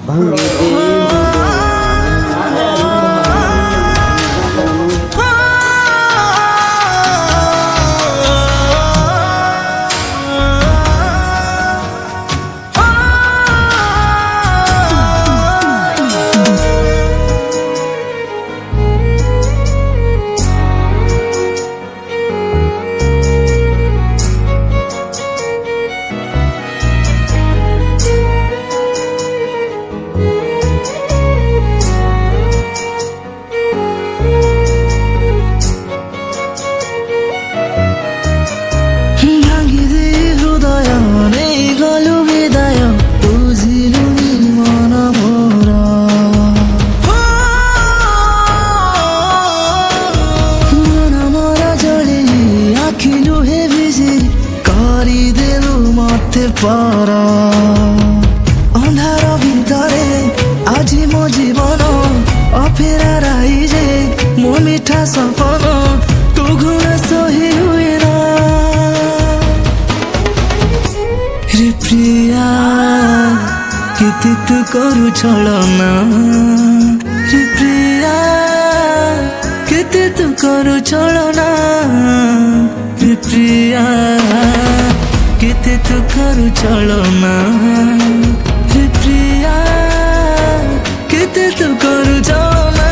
ভাঙে দে পারা অন্ধার ভিতরে আজি মো জীবন অফেরা রাইজে মো মিঠা সপন তু গুণ সহি হুয়ে না রে প্রিয়া কেতে তু করু ছলনা রে প্রিয়া কেতে তু করু ছলনা রে প্রিয়া কেতে তু করু ছলনা হে প্রিয়া কেতে তু করু ছলনা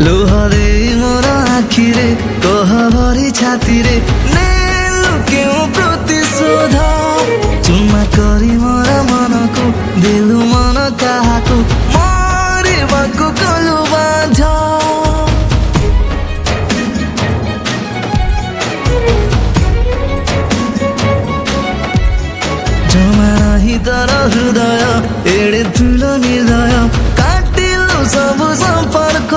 লুহ দে মোর আখিরে কহ ভরি ছাতিরে নেলু কেউ প্রতিশোধ চুমা করি মোর মনকু দেলু মন কাহাকু মরিবাকু কলু বাঁধ জমা নাহি তর হৃদয় এড়ে তুল নির্দয় কাটিলু সবু সম্পর্ক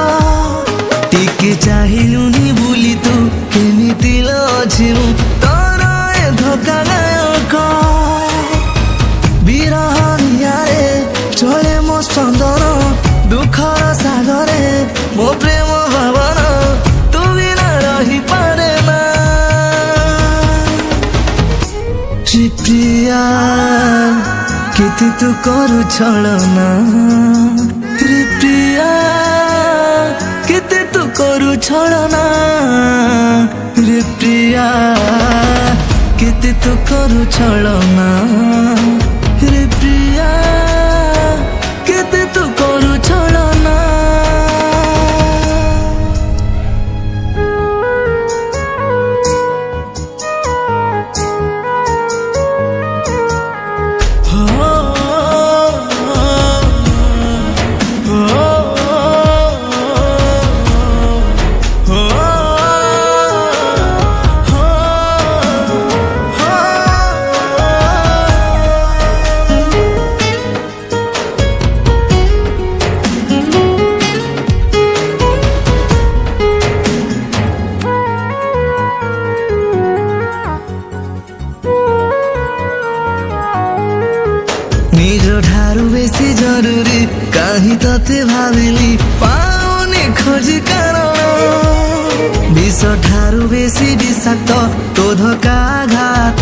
টিকে চাহিলুনি বুলি তু কেমিতি ଅଛି ମୁଁ ତୋର ଏ ଧୋକାଦାୟକ ବିରହ ନିଆରେ ଚଳେ ମୋ ସ୍ପନ୍ଦନ ଦୁଃଖର ସାଗରେ ମୋ ପ୍ରେମ ଭାବନ ତୁ ବିନା ରହିପାରେ ନା ରେ ପ୍ରିୟା କେତେ ତୁ କରୁ ଛଳନା ରେ ପ୍ରିୟା কেতে তু করু ছলনা রে প্রিয়া কেতে তু করু ছলনা রে প্রিয়া কেতে তু করু ছলনা নিজ ঠারু বেশি জরুরি কাহি ততে ভাবিলি পাওনি খোঁজি কারণ বিষ ঠারু বেশি বিষাক্ত তো ধোকা আঘাত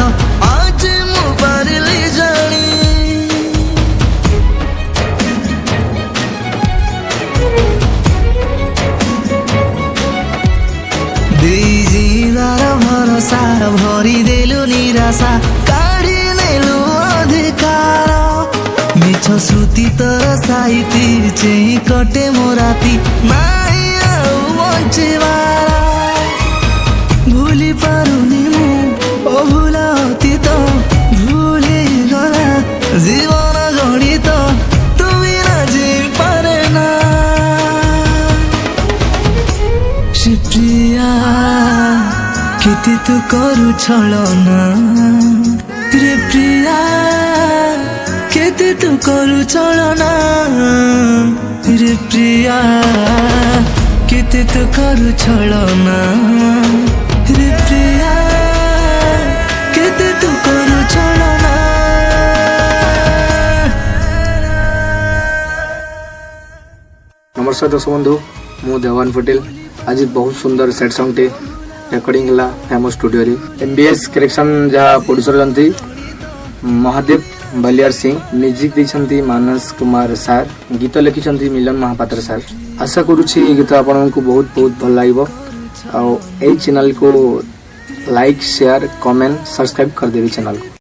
আজ মু পারিলি জানি দেই জীবার ভরসা ভরি দেলু নিরাশা কাঢ়ি নেলু অধিকার মিছ শ্রুতি তোর সাইতি চেই কটে মো রাতি নাই ଆଉ ବଞ୍ଚିବାର ଭୁଲି ପାରୁନି ମୁଁ ଓ ଭୁଲ ଅତୀତ ଭୁଲ ହେଇଗଲା ଜୀବନ ଗଣିତ ତୁ ବିନା ଯାଇପାରେ ନା ସେ ପ୍ରିୟା केते तू करू छलना रे प्रिया केते तू करू छलना रे प्रिया केते तू करू छलना रे प्रिया केते तू करू छलना। नमस्कार दर्शक बंधु मु देवान पटेल आज बहुत सुंदर सेट सॉन्ग टे रेकर्डिंग हला फेमस स्टूडियो रे एमबीएस करेक्शन जहा प्रोड्यूसर जंती महादेव बलियार सिंह म्यूजिक दैछंती मानस कुमार सर गीत लिखिछंती मिलन महापात्र सर। आशा करूछि ए गीत आपनको बहुत बहुत भल लागबो आ ए चैनल को लाइक शेयर कमेंट सब्सक्राइब कर देबे चैनल को।